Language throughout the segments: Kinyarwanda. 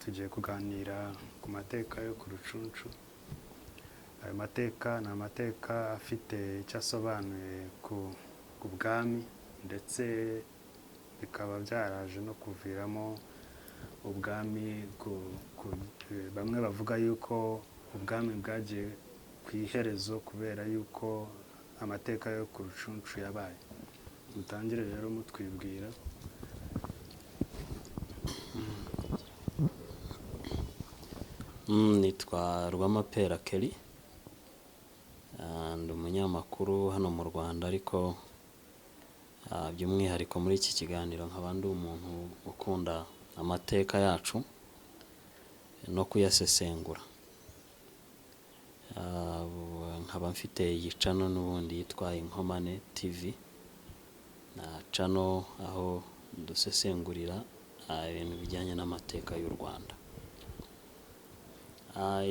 tugiye kuganira ku mateka yo ku Rucunshu. Ayo mateka ni amateka afite icyo asobanuye ku bwami, ndetse bikaba byaraje no kuviramo ubwami. Bamwe bavuga yuko ubwami bwagiye ku iherezo kubera yuko amateka yo ku Rucunshu yabaye. Mutangire rero mutwibwira. Nitwa Rwamapera Kelly, ndi umunyamakuru hano mu Rwanda, ariko by'umwihariko muri iki kiganiro nkaba ndi umuntu ukunda amateka yacu no kuyasesengura. Nkaba mfite iyi channel n'ubundi yitwa Inkomane TV, na channel aho dusesengurira ibintu bijyanye n'amateka y'u Rwanda.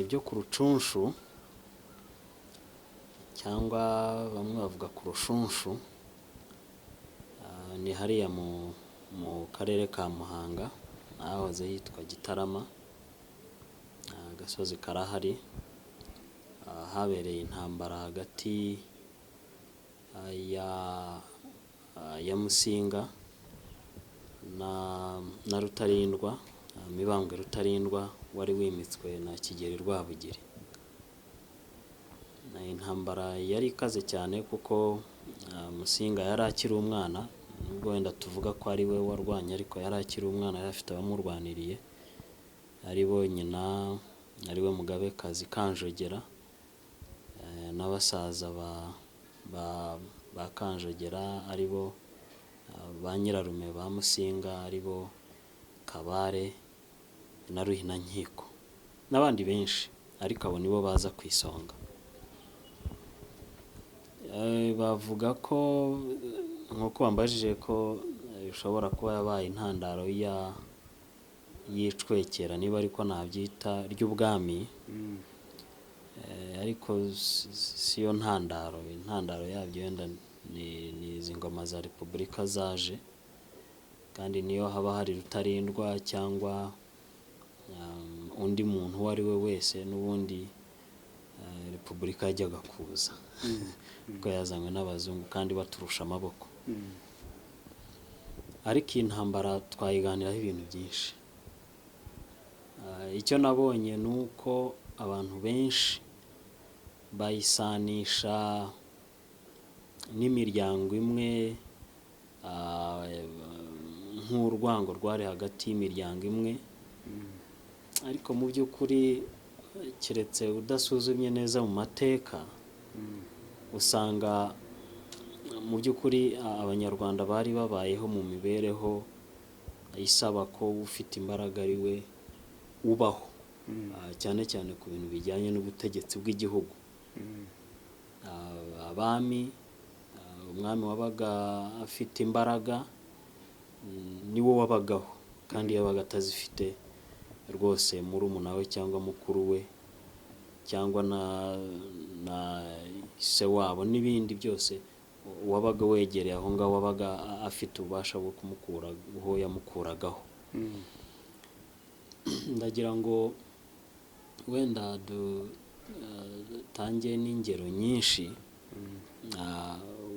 Ibyo ku Rucunshu cyangwa bamwe bavuga ku Rushunshu, ni hariya mu karere ka Muhanga, ahahoze hitwa Gitarama. Agasozi karahari, habereye intambara hagati ya Musinga na Rutarindwa, Mibambwe Rutarindwa wari wimitswe na Kigeli Rwabugiri. Na intambara yari ikaze cyane kuko Musinga yari akiri umwana, nubwo wenda tuvuga ko ari we warwanye, ariko yari akiri umwana, yari afite abamurwaniriye, ari bo nyina, ari we Mugabekazi Kanjogera, n'abasaza ba Kanjogera, ari bo ba nyirarume ba Musinga, ari bo Kabare na Ruhinankiko n'abandi benshi, ariko abo nibo baza ku isonga. Bavuga ko nk'uko bambajije ko bishobora kuba yabaye intandaro y'icwekera, niba ariko nabyita, ry'ubwami. Ariko si yo intandaro yabyo wenda ni izi ngoma za repubulika zaje, kandi niyo haba hari Rutarindwa cyangwa undi muntu uwo ari we wese, n'ubundi repubulika yajyaga kuza kuko yazanywe n'abazungu kandi baturusha amaboko. Ariko iyi ntambara twayiganiraho ibintu byinshi. Icyo nabonye ni uko abantu benshi bayisanisha n'imiryango imwe, nk'urwango rwari hagati y'imiryango imwe. Ariko mu by'ukuri, keretse udasuzumye neza mu mateka, usanga mu by'ukuri abanyarwanda bari babayeho mu mibereho isaba ko ufite imbaraga ari we ubaho, cyane cyane ku bintu bijyanye n'ubutegetsi bw'igihugu. Abami, umwami wabaga afite imbaraga niwo wabagaho, kandi yabaga atazifite rwose murumuna we cyangwa mukuru we cyangwa na se wabo n'ibindi byose, wabaga wegereye aho ngaho wabaga afite ububasha bwo kumukura aho yamukuragaho. Ndagira ngo wenda dutange n'ingero nyinshi,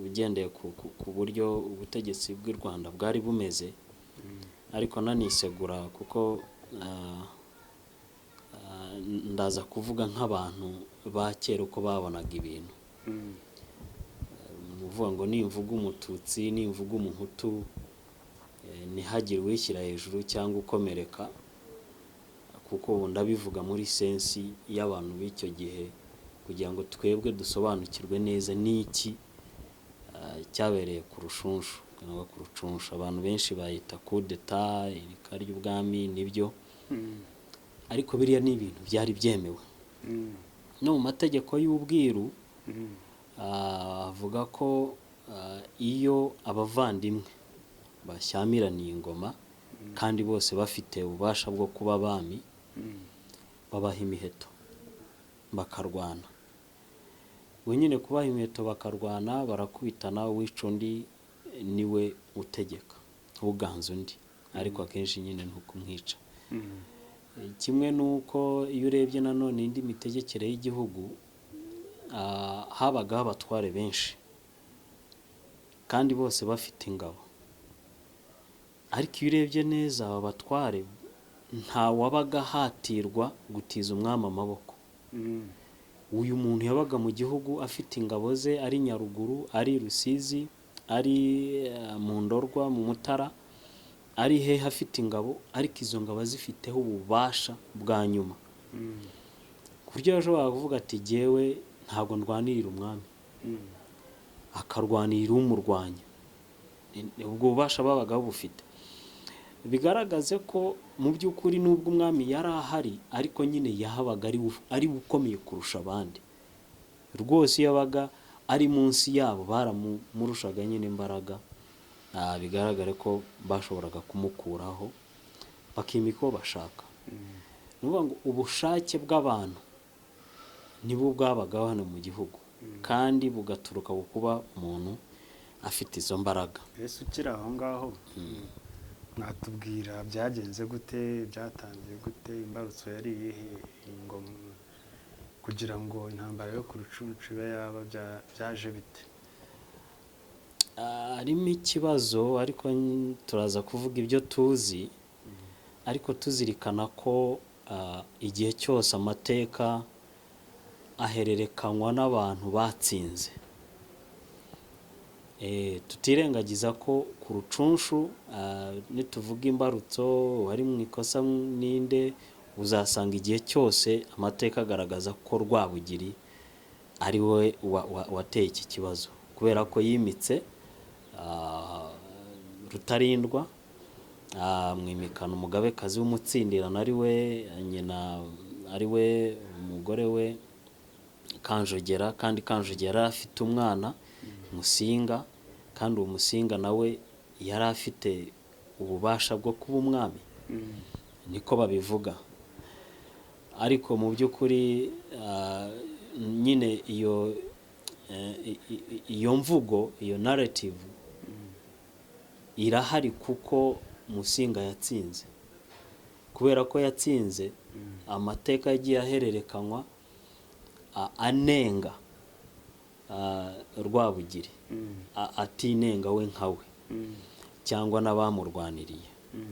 ugendeye ku buryo ubutegetsi bw'u Rwanda bwari bumeze, ariko nanisegura kuko ndaza kuvuga nk'abantu ba kera uko babonaga ibintu. Muvuga ngo nimvuga umututsi, nimvuga umuhutu, ntihagire uwishyira hejuru cyangwa ukomereka, kuko ubu ndabivuga muri sensi y'abantu b'icyo gihe, kugira ngo twebwe dusobanukirwe neza n'iki cyabereye ku Rushunshu cyangwa ku Rucunshu. Abantu benshi bayita coup d'etat, irika ry'ubwami, nibyo, ariko biriya ni ibintu byari byemewe no mu mategeko y'ubwiru. Avuga ko iyo abavandimwe bashyamiraniye ingoma kandi bose bafite ububasha bwo kuba abami, babaha imiheto bakarwana. Wenyine kubaha imiheto bakarwana, barakubitana, uwica undi niwe utegeka, uganza undi, ariko akenshi nyine ntukumwica. kimwe nuko iyo urebye nanone indi mitegekere y'igihugu habagaho abatware benshi kandi bose bafite ingabo, ariko iyo urebye neza aba batware nta wabaga hatirwa gutiza umwami amaboko. Uyu muntu yabaga mu gihugu afite ingabo ze, ari Nyaruguru, ari Rusizi, ari mu Ndorwa, mu Mutara, ari he hafite ingabo, ariko izo ngabo zifiteho ububasha bwa nyuma, ku buryo yashobora kuvuga ati jyewe ntabwo ndwanirira umwami, akarwanirira umurwanya. Ubwo bubasha babaga bufite, bigaragaze ko mu by'ukuri n'ubwo umwami yari ahari, ariko nyine yahabaga ari ukomeye kurusha abandi rwose. Iyo yabaga ari munsi yabo baramurushaga nyine imbaraga, bigaragare ko bashoboraga kumukuraho bakimika uwo bashaka. Ni ukuvuga ngo ubushake bw'abantu nibo bwabagaho hano mu gihugu, kandi bugaturuka ku kuba umuntu afite izo mbaraga. Ese ukiri aho ngaho mwatubwira byagenze gute, byatangiye gute, imbarutso yari iyihe, ingoma kugira ngo intambara yo ku Rucunshu ibe yaba, byaje bite? Harimo ikibazo, ariko turaza kuvuga ibyo tuzi, ariko tuzirikana ko igihe cyose amateka ahererekanywa n'abantu batsinze. Tutirengagiza ko ku Rucunshu nituvuga imbarutso, wari mu ikosa ninde, uzasanga igihe cyose amateka agaragaza ko Rwabugiri ari we wateye iki kibazo, kubera ko yimitse Rutarindwa, mwimikana umugabekazi w'umutsindirano ari we nyina, ari we umugore we Kanjogera, kandi Kanjogera afite umwana Musinga, kandi uwo Musinga nawe yari afite ububasha bwo kuba umwami, niko babivuga. Ariko mu by'ukuri nyine iyo mvugo, iyo narrative irahari, kuko Musinga yatsinze. Kubera ko yatsinze, amateka yagiye ahererekanywa anenga Rwabugiri, atinenga we nkawe cyangwa n'abamurwaniriye.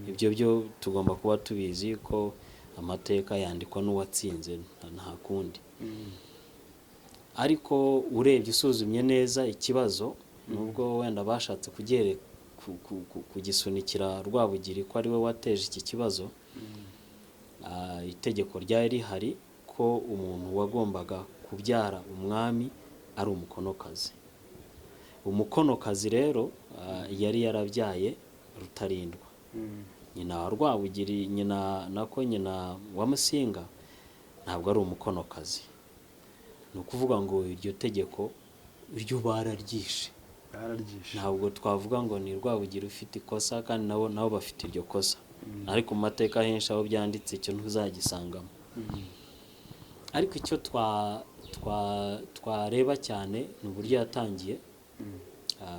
Ibyo byo tugomba kuba tubizi ko amateka yandikwa n'uwatsinze, nta kundi. Ariko urebye usuzumye neza ikibazo, nubwo wenda bashatse kugisunikira Rwabugiri ko ari we wateje iki kibazo, itegeko ryari rihari ko umuntu wagombaga kubyara umwami ari umukonokazi. Umukonokazi rero yari yarabyaye Rutarindwa, nyina wa Rwabugiri, nyina wa Musinga ntabwo ari umukonokazi. Ni ukuvuga ngo iryo tegeko ryo bararyishe. Ntabwo twavuga ngo ni Rwabugiri ufite ikosa, kandi nabo bafite iryo kosa, ariko mu mateka henshi aho byanditse icyo ntuzagisangamo. Ariko icyo twareba cyane ni uburyo yatangiye.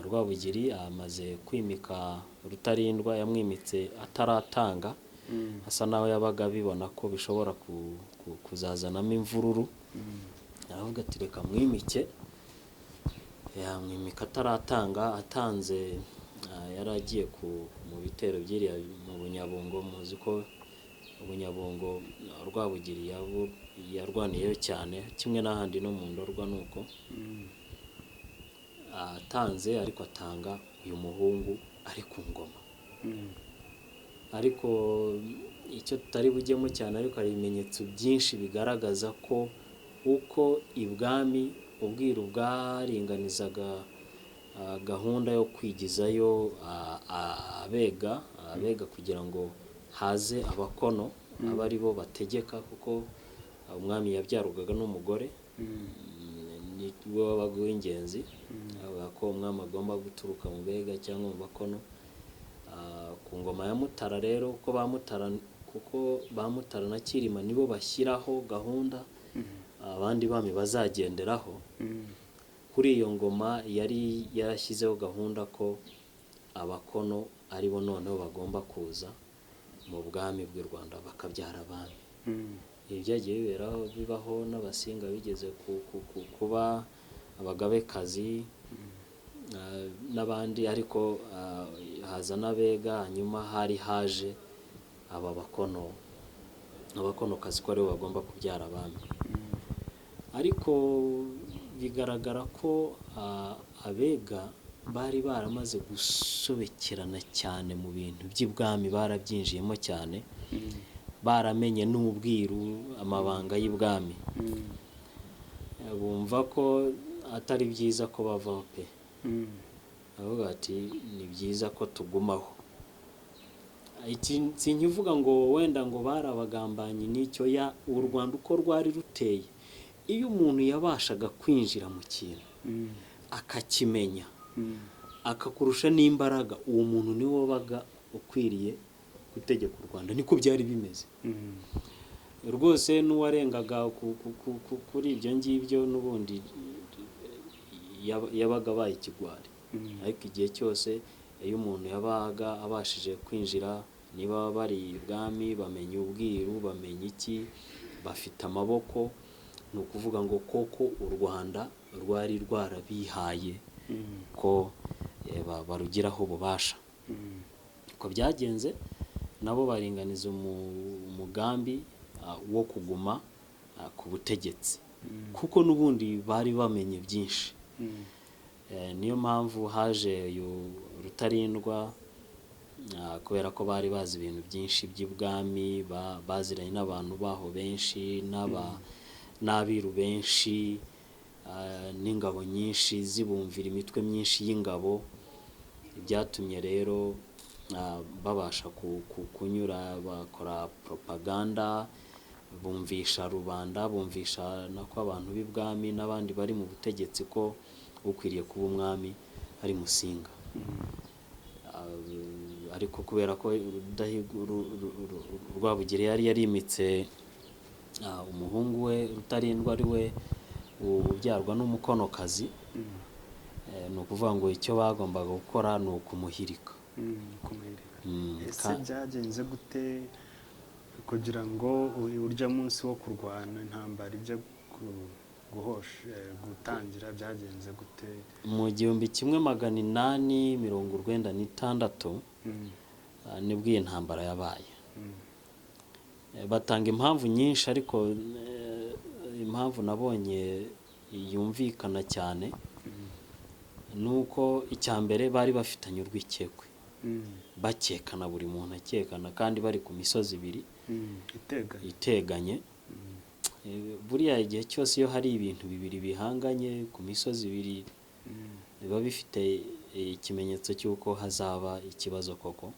Rwabugiri amaze kwimika Rutarindwa, yamwimitse ataratanga, asa naho yabaga bibona ko bishobora kuzazanamo imvururu. Aravuga ati reka mwimike, yamwimika ataratanga. Atanze yaragiye mu bitero byiriya mu Bunyabungo. Muzi ko Ubunyabungo Rwabugiri yarwaniyeyo cyane, kimwe n'ahandi no mu Ndorwa. Nuko atanze, ariko atanga uyu muhungu ari ku ngoma. Ariko icyo tutari bujyemo cyane, ariko hari ibimenyetso byinshi bigaragaza ko uko ibwami ubwiru bwaringanizaga gahunda yo kwigizayo abega kugira ngo haze abakono aba ari bo bategeka, kuko umwami yabyarugaga n'umugore, niwe wabaga w'ingenzi. Avuga ko umwami agomba guturuka mu bega cyangwa mu bakono. Ku ngoma ya Mutara rero, kuko ba Mutara na Kirima nibo bashyiraho gahunda abandi bami bazagenderaho. Kuri iyo ngoma yari yarashyizeho gahunda ko abakono ari bo noneho bagomba kuza mu bwami bw'u Rwanda bakabyara abami. Ibi byagiye bibaho n'abasinga bigeze kuba abagabekazi n'abandi, ariko haza n'abega, hanyuma haje abakonokazi ko aribo bagomba kubyara abami. Ariko bigaragara ko abega bari baramaze gusobekerana cyane mu bintu by'ibwami, barabyinjiyemo cyane, baramenye n'ubwiru, amabanga y'ibwami. Bumva ko atari byiza ko bavaho pe, avuga ati ni byiza ko tugumaho. Sinkivuga ngo wenda ngo barabagambanyi n'icyo, u Rwanda uko rwari ruteye, iyo umuntu yabashaga kwinjira mu kintu akakimenya akakurusha n'imbaraga, uwo muntu niwe wabaga ukwiriye gutegeka u Rwanda. Niko byari bimeze rwose. N'uwarengaga kuri ibyo ngibyo n'ubundi yabaga abaye ikigwari. Ariko igihe cyose iyo umuntu yabaga abashije kwinjira, niba bari ibwami bamenya ubwiru, bamenya iki, bafite amaboko, ni ukuvuga ngo koko u Rwanda rwari rwarabihaye ko barugiraho ububasha. Uko byagenze nabo baringaniza umugambi wo kuguma ku butegetsi, kuko n'ubundi bari bamenye byinshi. Niyo mpamvu haje Rutarindwa, kubera ko bari bazi ibintu byinshi by'ibwami, baziranye n'abantu baho benshi, n'abiru benshi, n'ingabo nyinshi, zibumvira imitwe myinshi y'ingabo. Byatumye rero babasha kunyura, bakora propaganda, bumvisha rubanda, bumvisha nako abantu b'ibwami n'abandi bari mu butegetsi ko ukwiriye kuba umwami ari Musinga. Ariko kubera ko Rwabugiri yari yarimitse umuhungu we Rutarindwa, ari we ubyarwa n'umukonokazi, ni ukuvuga ngo icyo bagombaga gukora ni ukumuhirika. Ese byagenze gute kugira ngo urya munsi wo kurwana intambara ibyo gutangira, byagenze gute? Mu 1896 nibwo iyi ntambara yabaye. Batanga impamvu nyinshi, ariko impamvu nabonye yumvikana cyane nuko icya mbere bari bafitanye urwikekwe, bakekana, buri muntu akekana, kandi bari ku misozi ibiri iteganye. Buriya igihe cyose iyo hari ibintu bibiri bihanganye ku misozi ibiri, biba bifite ikimenyetso cy'uko hazaba ikibazo koko.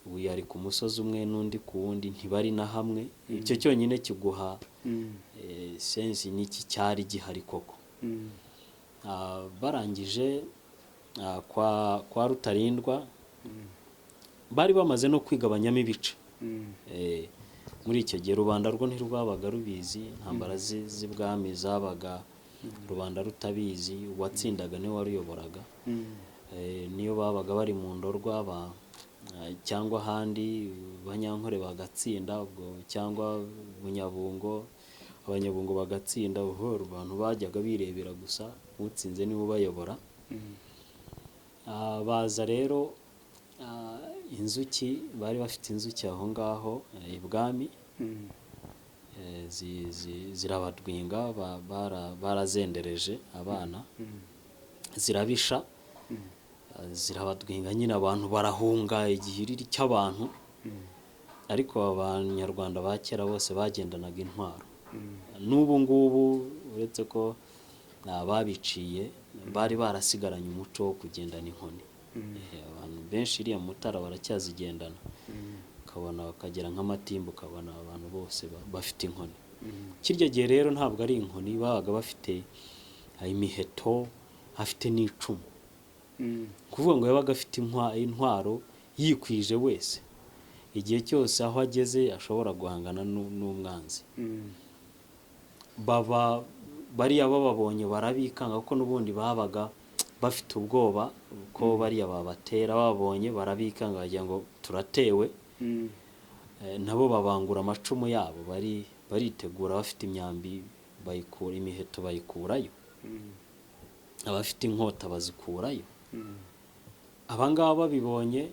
Uyu ari ku musozi umwe n'undi ku wundi, ntibari na hamwe. Icyo cyonyine kiguha sensi n'iki cyari gihari koko. Barangije kwa Rutarindwa, bari bamaze no kwigabanyamo ibice. Muri icyo gihe rubanda rwo ntirwabaga rubizi, intambara z'ibwami zabaga rubanda rutabizi, uwatsindaga niwe waruyoboraga. Niyo babaga bari mu ndorwa cyangwa ahandi, Banyankore bagatsinda ubwo, cyangwa Bunyabungo, Abanyabungo bagatsinda, abantu bajyaga birebera gusa, utsinze niwe ubayobora. Baza rero inzuki, bari bafite inzuki aho ngaho ibwami, zirabadwinga, barazendereje abana, zirabisha, zirabadwinga, nyine abantu barahunga igihiriri cy'abantu. Ariko abanyarwanda ba kera bose bagendanaga intwaro. N'ubu ngubu uretse ko babiciye, bari barasigaranye umuco wo kugendana inkoni. Abantu benshi iriya Mutara baracyazigendana, ukabona bakagera nk'amatimba, ukabona abantu bose bafite inkoni. Kirya gihe rero ntabwo ari inkoni, babaga bafite imiheto, afite n'icumu. Kuvuga ngo yabaga afite intwaro yikwije wese, igihe cyose aho ageze ashobora guhangana n'umwanzi. Bariya bababonye barabikanga, kuko n'ubundi babaga bafite ubwoba ko bariya babatera. Babonye barabikanga, bagira ngo turatewe, nabo babangura amacumu yabo baritegura bafite imyambi imiheto bayikurayo, abafite inkota bazikurayo. Abangaba babibonye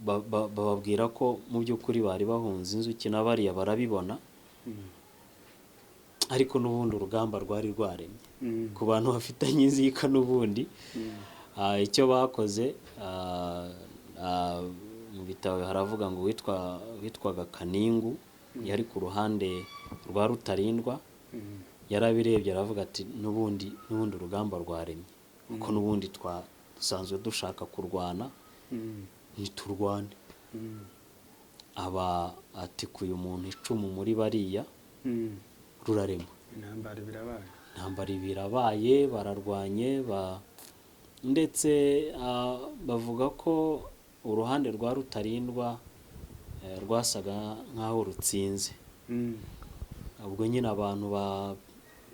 bababwira ko mu by'ukuri bari bahunze inzuki n'abariya barabibona, ariko n'ubundi urugamba rwari rwaremye ku bantu bafitanye inzika. n'ubundi icyo bakoze, mu bitabo haravuga ngo witwaga Kaningu, yari ku ruhande rwa Rutarindwa, yarabirebye aravuga ati n'ubundi urugamba rwaremye, kuko n'ubundi twasanzwe dushaka kurwana, ntiturwane. aba atikuye umuntu icumu muri bariya, rurarema. Intambara birabaye, bararwanye, ndetse bavuga ko uruhande rwa Rutarindwa rwasaga nk'aho rutsinze. Ubwo nyine abantu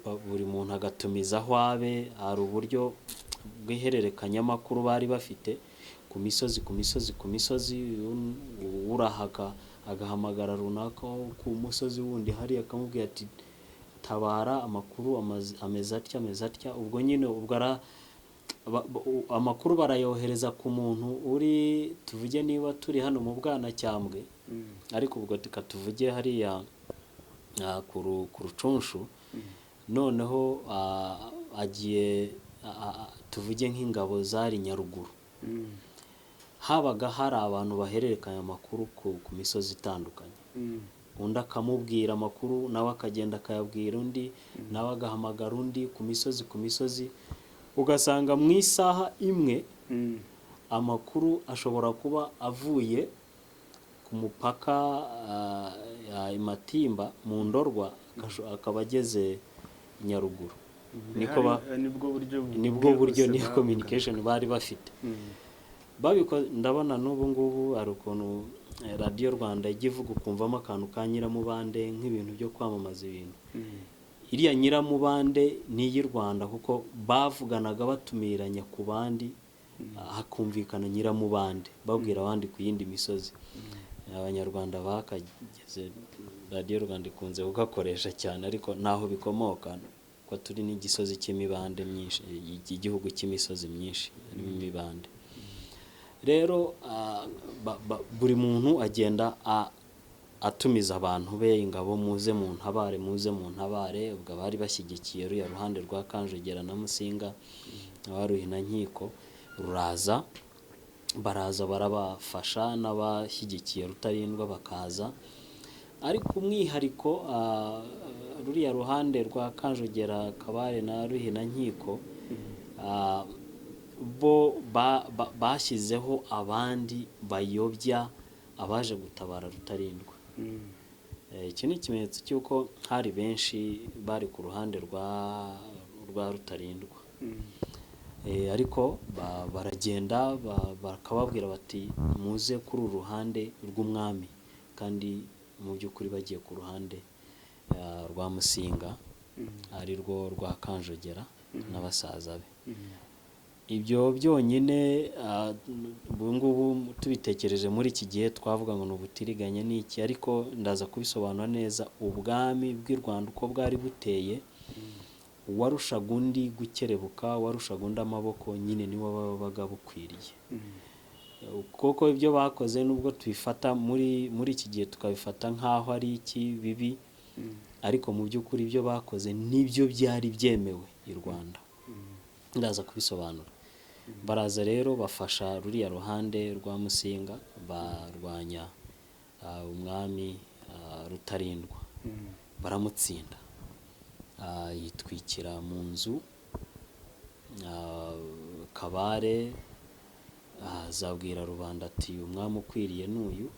buri muntu agatumiza aho abe, hari uburyo bw'ihererekanyamakuru bari bafite ku misozi, urahaga agahamagara runaka ku musozi wundi hari akamubwira ati tabara, amakuru ameze atya. Ubwo nyine amakuru barayohereza ku muntu uri, tuvuge niba turi hano mu Bwanacyambwe, ariko ubwo tuvuge hariya ku Rucunshu, noneho agiye tuvuge nk'ingabo zari Nyaruguru, habaga hari abantu bahererekanya amakuru ku misozi itandukanye. Undi akamubwira amakuru, nawe akagenda akayabwira undi, nawe agahamagara undi ku misozi, ugasanga mu isaha imwe amakuru ashobora kuba avuye ku mupaka Matimba mu Ndorwa akaba ageze Nyaruguru. Nibwo buryo ni communication bari bafite. Ndabona n'ubu ngubu ari ukuntu radiyo Rwanda ijya ivuga ukumvamo akantu ka Nyiramubande nk'ibintu byo kwamamaza ibintu. Iriya Nyiramubande ni iy'i Rwanda, kuko bavuganaga batumiranya ku bandi, hakumvikana Nyiramubande babwira abandi ku yindi misozi. Abanyarwanda bakageze, radiyo Rwanda ikunze kugakoresha cyane, ariko naho bikomoka ko turi n'igisozi cy'imibande myinshi, igihugu cy'imisozi myinshi harimo imibande. Rero buri muntu agenda atumiza abantu be, ingabo muze mu ntabare. Ubwo bari bashyigikiye ruya ruhande rwa Kanjogera na Musinga n'abaruhinankiko, baraza barabafasha, n'abashyigikiye Rutarindwa bakaza. Ariko umwihariko ruriya ruhande rwa Kanjogera, Kabare na Ruhinankiko, bo bashyizeho abandi bayobya abaje gutabara Rutarindwa. Iki ni ikimenyetso cy'uko hari benshi bari ku ruhande rwa Rutarindwa. Ariko baragenda bakababwira bati muze kuri uru ruhande rw'umwami, kandi mu by'ukuri bagiye ku ruhande rwa Musinga, ari rwo rwa Kanjogera n'abasaza be. Ibyo byonyine ubu ngubu tubitekereje muri iki gihe twavuga ngo ni ubutiriganya n'iki, ariko ndaza kubisobanura neza. Ubwami bw'i Rwanda uko bwari buteye, uwarushaga undi gukerebuka, uwarushaga undi amaboko, nyine niwe wabaga bukwiriye. Kuko ibyo bakoze nubwo tubifata muri iki gihe tukabifata nk'aho ari bibi, ariko mu by'ukuri ibyo bakoze nibyo byari byemewe i Rwanda. Ndaza kubisobanura. Baraza rero bafasha ruriya ruhande rwa Musinga, barwanya umwami Rutarindwa, baramutsinda. Yitwikira mu nzu. Kabare azabwira rubanda ati umwami ukwiriye n'uyu.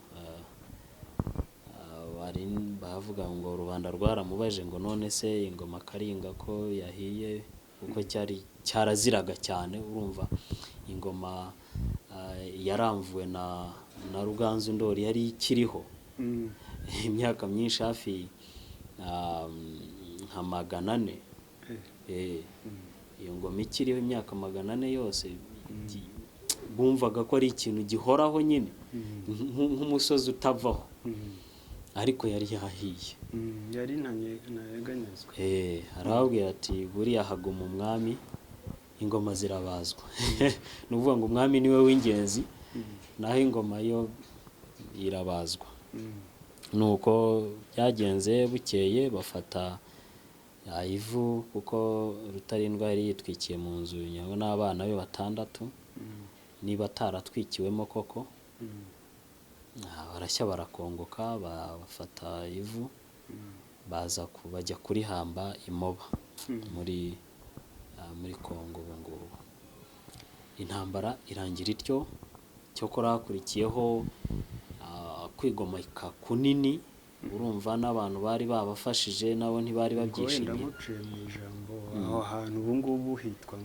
Bavuga ngo rubanda rwaramubaje ngo none se ingoma Karinga ko yahiye, kuko cyaraziraga cyane. Urumva ingoma yaramvuwe na Ruganzu Ndori yari ikiriho imyaka myinshi, hafi nka 400. Iyo ngoma ikiriho imyaka 400 yose, bumvaga ko ari ikintu gihoraho nyine nk'umusozi utavaho, ariko yari yahiye. yari ntanyeganyezwa. Arababwira ati buriya haguma umwami ingoma zirabazwa. Ni ukuvuga ngo umwami niwe w'ingenzi, naho ingoma yo irabazwa. Nuko byagenze bukeye bafata ivu, kuko Rutarindwa yari yitwikiye mu nzu n'abana be 6, niba ataratwikiwemo koko. Barashya barakongoka, bafata ivu baza bajya kurihamba imoba muri Kongo. Ubu ngubu intambara irangira ityo. Cyokora hakurikiyeho kwigomeka kunini, urumva n'abantu bari babafashije nabo ntibari babyishimiye. Wenda muciye mu ijambo, aho hantu ubu ngubu hitwa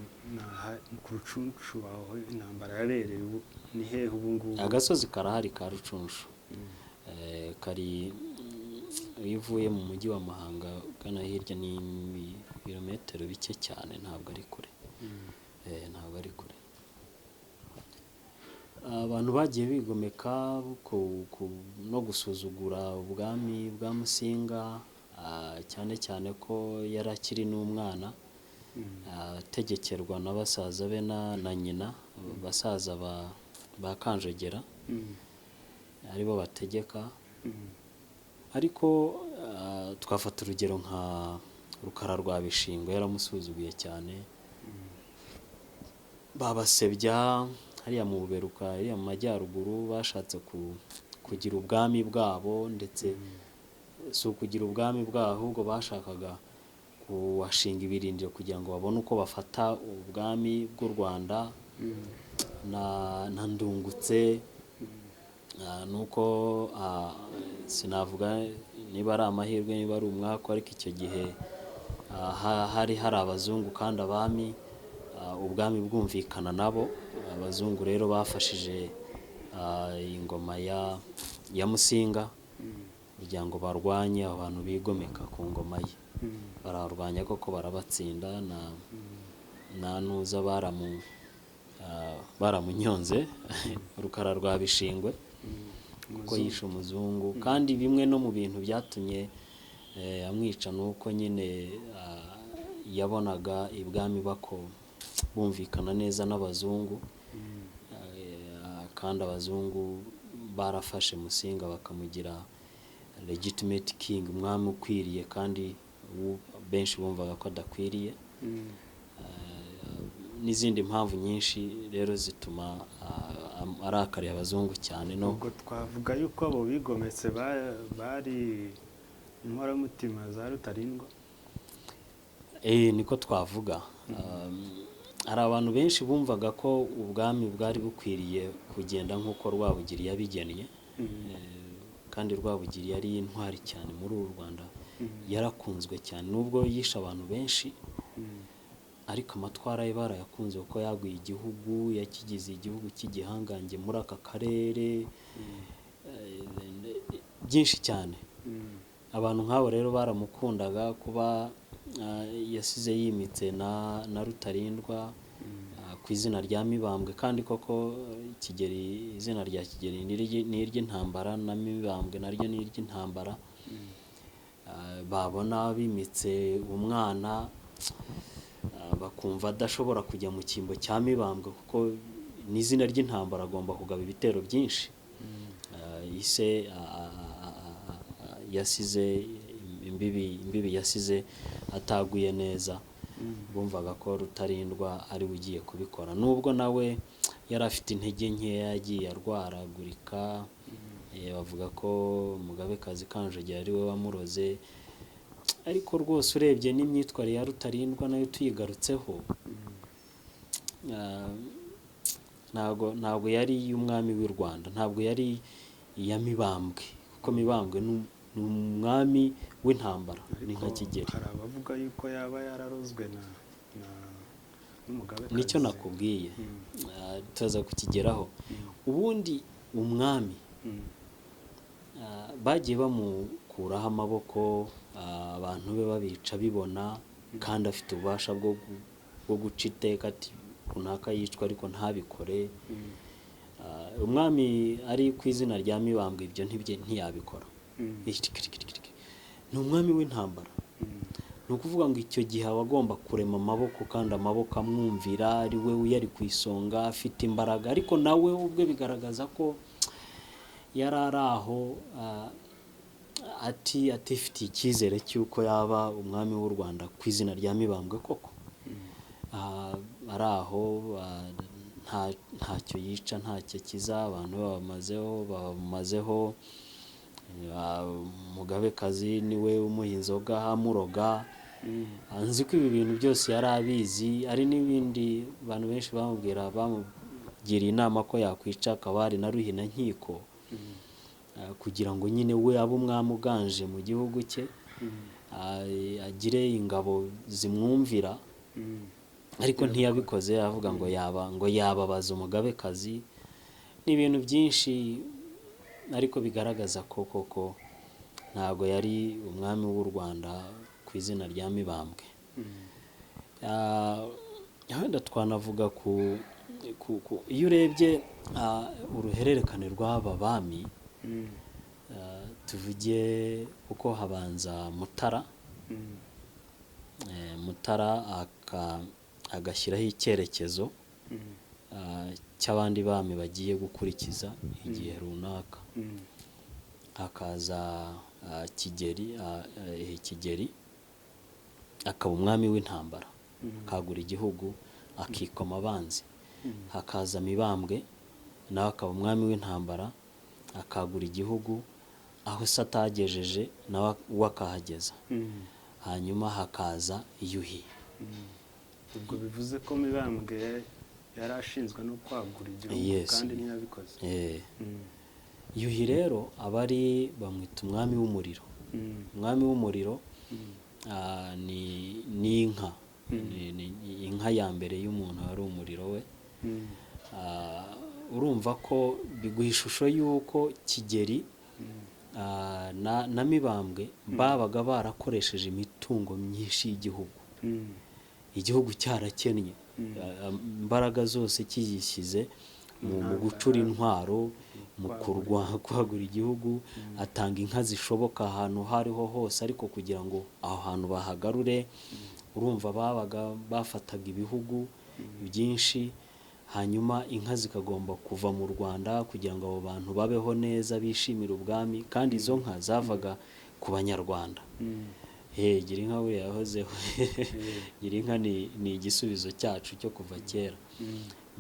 ku Rucunshu, aho intambara yabereye ni hehe ubu ngubu? Agasozi karahari ka Rucunshu, kari iyo uvuye mu mujyi wa Muhanga ugana hirya ni ibirometero bike cyane, ntabwo ari kure. Ntabwo ari kure. Abantu bagiye bigomeka no gusuzugura ubwami bwa Musinga, cyane cyane ko yari akiri n'umwana, ategekerwa na basaza be na nyina, basaza ba Kanjogera, aribo bategeka. Ariko twafata urugero nka Rukara rwa Bishingwe, yaramusuzuguye cyane, babasebya hariya mu Buberuka, hariya mu majyaruguru, bashatse kugira ubwami bwabo, ndetse si ukugira ubwami bwabo, ahubwo bashakaga kuwashinga ibirindiro kugira ngo babone uko bafata ubwami bw'u Rwanda na Ndungutse. Nuko sinavuga niba ari amahirwe niba ari umwaka, ariko icyo gihe hari abazungu kandi abami, ubwami bwumvikana nabo. Abazungu rero bafashije ingoma ya Musinga kugira ngo barwanye abantu bigomeka ku ngoma ye. Bararwanya koko barabatsinda, na nuza baramunyonze Rukara rwa Bishingwe kuko yishe umuzungu. Kandi bimwe no mu bintu byatumye amwica nuko nyine yabonaga ibwami bumvikana neza n'abazungu, kandi abazungu barafashe Musinga bakamugira legitimate king, umwami ukwiriye, kandi benshi bumvaga ko adakwiriye. N'izindi mpamvu nyinshi rero zituma arakariye abazungu cyane. Ubwo twavuga yuko abo bigometse bari inkoramutima za Rutarindwa? Niko twavuga. Hari abantu benshi bumvaga ko ubwami bwari bukwiriye kugenda nk'uko Rwabugiri yabigennye, kandi Rwabugiri yari intwari cyane muri uru Rwanda, yarakunzwe cyane nubwo yishe abantu benshi, ariko amatwara ye barayakunze kuko yaguye igihugu, yakigize igihugu cy'igihangange muri aka karere, byinshi cyane. Abantu nk'abo rero baramukundaga kuba yasize yimitse na Rutarindwa ku izina rya Mibambwe, kandi koko Kigeli, izina rya Kigeli ni iry'intambara, na Mibambwe naryo ni iry'intambara. Babona bimitse umwana bakumva adashobora kujya mu cyimbo cya Mibambwe kuko n'izina ry'intambara, agomba kugaba ibitero byinshi. Ise yasize imbibi yasize ataguye neza, bumvaga ko Rutarindwa ari ugiye kubikora, nubwo nawe yari afite intege nkeya, yagiye arwaragurika. Bavuga ko umugabekazi Kanjogera ari we wamuroze, ariko rwose urebye n'imyitwarire ya Rutarindwa nayo tuyigarutseho, ntabwo yari iy'umwami w'u Rwanda, ntabwo yari iya Mibambwe, kuko Mibambwe ni umwami w'intambara, ni nka Kigeli. Hari abavuga yuko yaba yararozwe n'umugabekazi. Nicyo nakubwiye, tuza kukigeraho. Ubundi umwami bagiye bamukuraho amaboko, abantu be babica bibona, kandi afite ububasha bwo guca iteka ati runaka yicwa ariko ntabikore. Umwami ari ku izina rya Mibambwe ibyo ntiyabikora. Ni umwami w'intambara. Ni ukuvuga ngo icyo gihe aba agomba kurema amaboko kandi amaboko amwumvira, ari we yari ku isonga afite imbaraga, ariko nawe ubwe bigaragaza ko yari ari aho atifitiye icyizere cy'uko yaba umwami w'u Rwanda ku izina rya Mibambwe koko. Ari aho ntacyo yica ntacyo kiza, abantu babamazeho. Umugabekazi niwe umuha inzoga amuroga. Nzi ko ibi bintu byose yari abizi. Ari n'ibindi abantu benshi bamugiriye inama ko yakwica akaba ari na ruhinankiko, kugira ngo nyine we abe umwami uganje mu gihugu cye, agire ingabo zimwumvira, ariko ntiyabikoze. avuga ngo yababaza umugabekazi. Ni ibintu byinshi ariko bigaragaza ko koko ntabwo yari umwami w'u Rwanda ku izina rya Mibambwe. Wenda twanavuga iyo urebye uruhererekane rw'aba bami, tuvuge kuko habanza Mutara. Mutara agashyiraho icyerekezo cy'abandi bami bagiye gukurikiza igihe runaka. Hakaza Kigeli akaba umwami w'intambara, akagura igihugu akikoma abanzi. Hakaza Mibambwe nawe akaba umwami w'intambara, akagura igihugu aho se atagejeje nawe akahageza. Hanyuma hakaza Yuhi. Ubwo bivuze ko Mibambwe yari ashinzwe no kwagura igihugu kandi ntiyabikoze. Yuhi rero bamwita umwami w'umuriro. Umwami w'umuriro ni inka. Inka ya mbere y'umuntu wari umuriro we. Urumva ko biguha ishusho y'uko Kigeli na Mibambwe babaga barakoresheje imitungo myinshi y'igihugu. Igihugu cyarakennye, imbaraga zose kiyishyize mu gucura intwaro, mu kwagura igihugu. Atanga inka zishoboka ahantu aho ariho hose, ariko kugira ngo aho hantu bahagarure. Urumva bafataga ibihugu byinshi, hanyuma inka zikagomba kuva mu Rwanda kugira ngo abo bantu babeho neza, bishimire ubwami. Kandi izo nka zavaga ku Banyarwanda. Gira inka we yahozeho. Gira inka ni igisubizo cyacu cyo kuva kera.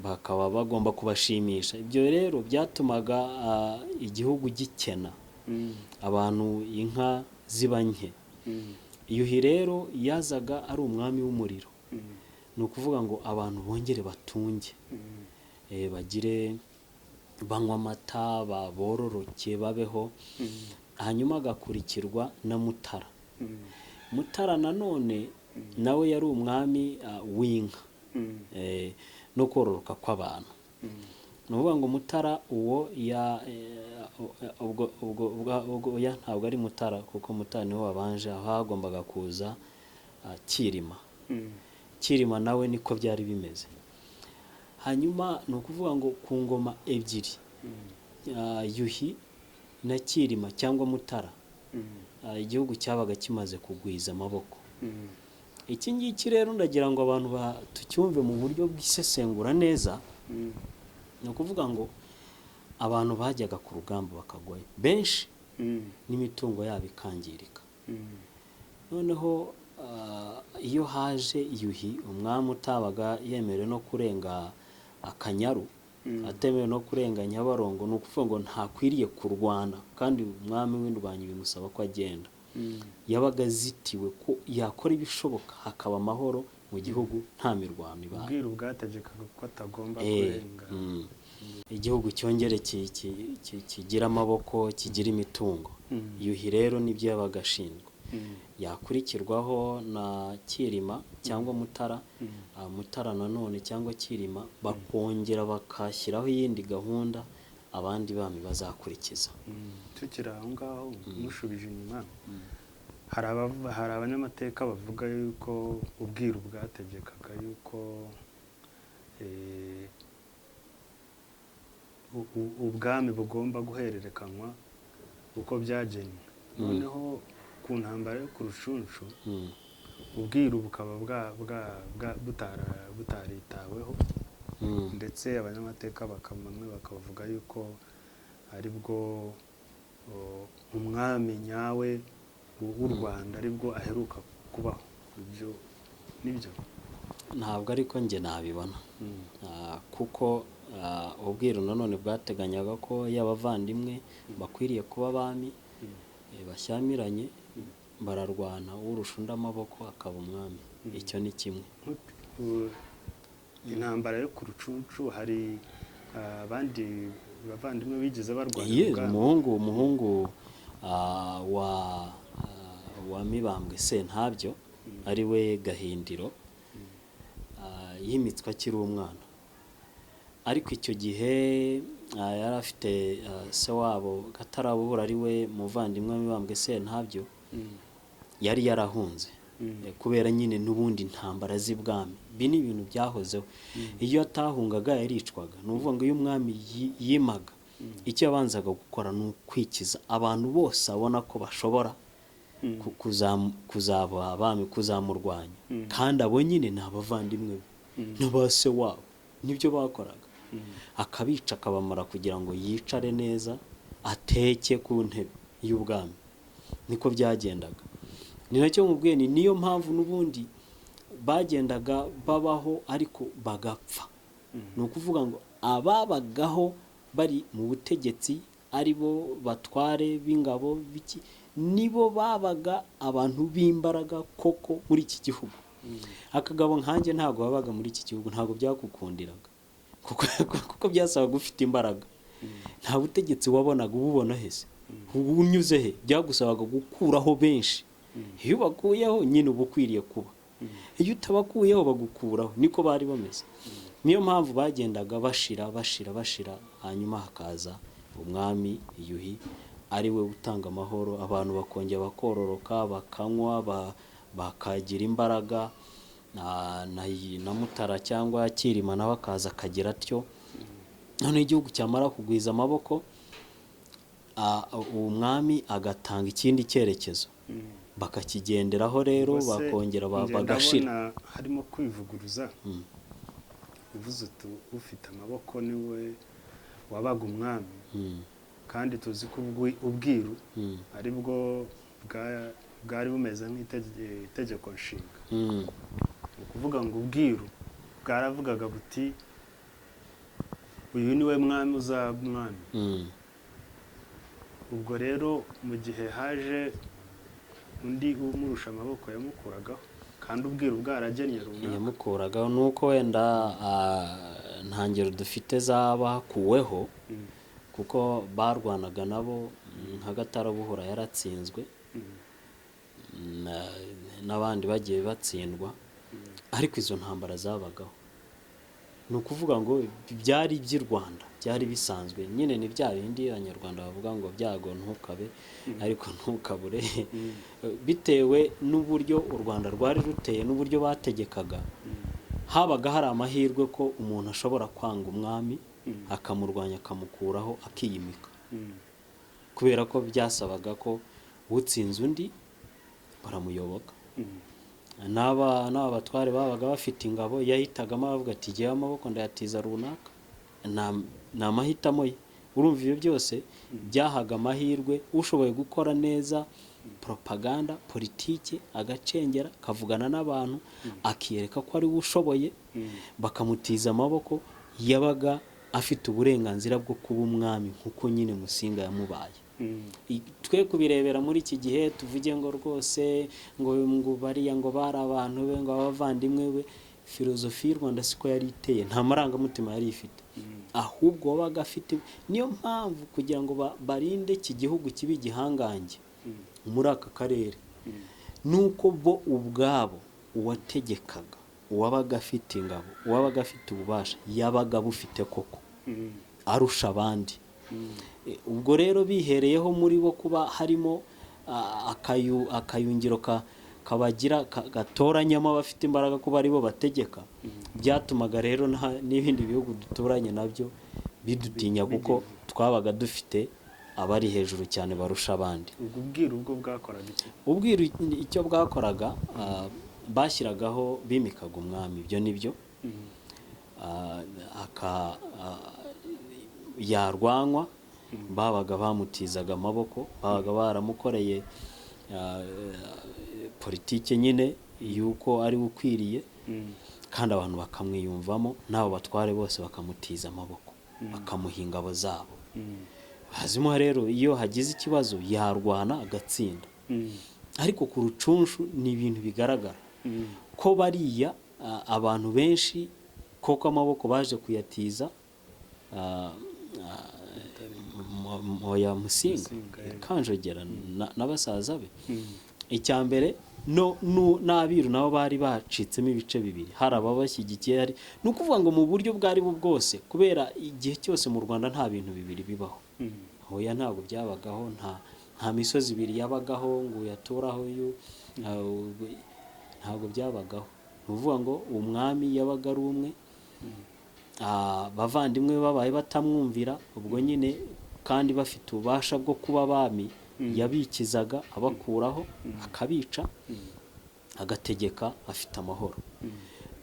Bakaba bagomba kubashimisha. Ibyo rero byatumaga igihugu gikena, abantu inka ziba nke. Yuhi rero yazaga ari umwami w'umuriro. Ni ukuvuga ngo abantu bongere batunge, banywa amata, bororoke, babeho. Hanyuma agakurikirwa na Mutara. Mutara nanone nawe yari umwami w'inka no kororoka kw'abantu. Ni ukuvuga ngo Mutara uwo ntabwo ari Mutara, kuko Mutara niwe wabanje. Aho hagombaga kuza Kirima. Kirima nawe niko byari bimeze. Hanyuma ni ukuvuga ngo ku ngoma ebyiri, Yuhi na Kirima cyangwa Mutara, igihugu cyabaga kimaze kugwiza amaboko. Iki ngiki rero ndagira ngo abantu tucyumve mu buryo bw'isesengura neza. Ni ukuvuga ngo abantu bajyaga ku rugamba bakagwayo benshi, n'imitungo yabo ikangirika. Noneho iyo haje Yuhi, umwami utabaga yemerewe no kurenga Akanyaru, atemewe no kurenga Nyabarongo, ni ukuvuga ngo ntakwiriye kurwana, kandi umwami w'indwanyi bimusaba ko agenda. Yabaga azitiwe ko yakora ibishoboka hakaba amahoro mu gihugu nta mirwano ibaye. Ubwiru bwategekaga ko atagomba kurenga. Igihugu cyongere kigira amaboko, kigira imitungo. Yuhi rero nibyo yabaga ashinzwe. Yakurikirwaho na Kirima cyangwa Mutara. Mutara nanone cyangwa Kirima bakongera bakashyiraho iyindi gahunda abandi bami bazakurikiza. Tukiri aho ngaho mushubije inyuma, hari abanyamateka bavuga yuko ubwiru bwategekaga yuko ubwami bugomba guhererekanywa uko byagenwe. Noneho ku ntambara yo ku Rucunshu ubwiru bukaba butaritaweho, ndetse abanyamateka bamwe bakavuga yuko aribwo umwami nyawe w'u Rwanda aribwo aheruka kubaho. Ibyo nibyo ntabwo ariko njye nabibona, kuko ubwiru nanone bwateganyaga ko y'abavandimwe bakwiriye kuba abami, bashyamiranye, bararwana, urusha undi amaboko akaba umwami. Icyo ni kimwe. Intambara yo ku Rucunshu hari abandi bavandimwe bigeze barwana. Yes, umuhungu wa Mibambwe Sentabyo ari we Gahindiro yimitswe akiri umwana, ariko icyo gihe yari afite se wabo Gatarabuhura ari we muvandimwe Mibambwe Sentabyo, yari yarahunze kubera nyine n'ubundi ntambara z'ibwami. Ibi ni ibintu byahozeho. Iyo atahungaga yaricwaga. Ni ukuvuga ngo iyo umwami yimaga, icyo yabanzaga gukora ni ukwikiza abantu bose abona ko bashobora kuzaba abami, kuzamurwanya, kandi abo nyine ni abavandimwe be n'aba se wabo. Nibyo bakoraga. Akabica akabamara kugira ngo yicare neza ateke ku ntebe y'ubwami. Niko byagendaga. Ni nacyo mubwiye, niyo mpamvu n'ubundi bagendaga babaho ariko bagapfa. Ni ukuvuga ngo ababagaho bari mu butegetsi ari bo batware b'ingabo biki, nibo babaga abantu b'imbaraga koko muri iki gihugu. Akagabo nkanjye ntabwo babaga muri iki gihugu, ntabwo byakukundiraga kuko byasabaga ufite imbaraga. Nta butegetsi wabonaga ububona hese, unyuze he, byagusabaga gukuraho benshi. Iyo bakuyeho nyine uba ukwiriye kuba, iyo utabakuyeho bagukuraho. Niko bari bameze. Niyo mpamvu bagendaga bashira, hanyuma hakaza umwami Yuhi ari we utanga amahoro, abantu bakongera bakororoka, bakanywa, bakagira imbaraga. Na Mutara cyangwa Kirima nawe akaza akagira atyo. None igihugu cyamara kugwiza amaboko, umwami agatanga ikindi cyerekezo, bakakigenderaho rero, bakongera bagashira. Harimo kwivuguruza. Uvuze uti ufite amaboko niwe wabaga umwami, kandi tuzi ko ubwiru aribwo bwari bumeze nk'itegeko nshinga. Ukuvuga ngo ubwiru bwaravugaga buti uyu niwe mwami uzaba umwami. Ubwo rero mu gihe haje undi umurusha amaboko yamukuragaho, kandi ubwiru bwaragennye runaka. Yamukuragaho nuko wenda ntangero dufite zabakuweho, kuko barwanaga nabo. Nka Gatarabuhura yaratsinzwe, n'abandi bagiye batsindwa, ariko izo ntambara zabagaho. Ni ukuvuga ngo byari iby'i Rwanda, byari bisanzwe. Nyine ni bya bindi abanyarwanda bavuga ngo byago ntukabe ariko ntukabure. Bitewe n'uburyo u Rwanda rwari ruteye n'uburyo bategekaga, habaga hari amahirwe ko umuntu ashobora kwanga umwami akamurwanya, akamukuraho, akiyimika. Kubera ko byasabaga ko utsinze undi baramuyoboka. N'aba batware babaga bafite ingabo, yahitagamo avuga ati gihe amaboko ndayatiza runaka, ni amahitamo ye. Urumva ibyo byose byahaga amahirwe ushoboye gukora neza propaganda, politike, agacengera, akavugana n'abantu, akiyereka ko ari we ushoboye, bakamutiza amaboko. Yabaga afite uburenganzira bwo kuba umwami nk'uko nyine Musinga yamubaye. Twe kubirebera muri iki gihe tuvuge ngo rwose ngo bariya ngo bari abantu be, ngo abavandimwe be. Filozofi y'u Rwanda siko yari iteye, nta marangamutima yari ifite, ahubwo wabaga afite. Niyo mpamvu kugira ngo barinde iki gihugu kibi gihangange muri aka karere, nuko bo ubwabo uwategekaga, uwabaga afite ingabo, uwabaga afite ububasha, yabaga bufite koko arusha abandi. Ubwo rero bihereyeho muri bo kuba harimo akayungiro kabagira gatoranyamo abafite imbaraga kuba aribo bategeka, byatumaga rero n'ibindi bihugu duturanye nabyo bidutinya kuko twabaga dufite abari hejuru cyane barusha abandi. ubwiru ubwo bwakoraga iki? Ubwiru icyo bwakoraga bashyiragaho bimikaga umwami, ibyo nibyo yarwanywa babaga bamutizaga amaboko, babaga baramukoreye politike nyine yuko ari ukwiriye, kandi abantu bakamwiyumvamo, n'abo batware bose bakamutiza amaboko, bakamuha ingabo zabo. Hazimo rero iyo hagize ikibazo yarwana agatsinda. Ariko ku Rucunshu ni ibintu bigaragara ko bariya abantu benshi koko amaboko baje kuyatiza ya Musinga Kanjogera n'abasaza be. Icya mbere n'abiru nabo bari bacitsemo ibice bibiri, hari ababashyigikiye, hari ni ukuvuga ngo mu buryo bwari bwose, kubera igihe cyose mu Rwanda nta bintu bibiri bibaho. Hoya ntabwo byabagaho, nta misozi ibiri yabagaho ngo uyaturaho ntabwo byabagaho. Ni ukuvuga ngo umwami yabaga ari umwe, abavandimwe babaye batamwumvira, ubwo nyine kandi bafite ububasha bwo kuba abami, yabikizaga abakuraho akabica, agategeka afite amahoro.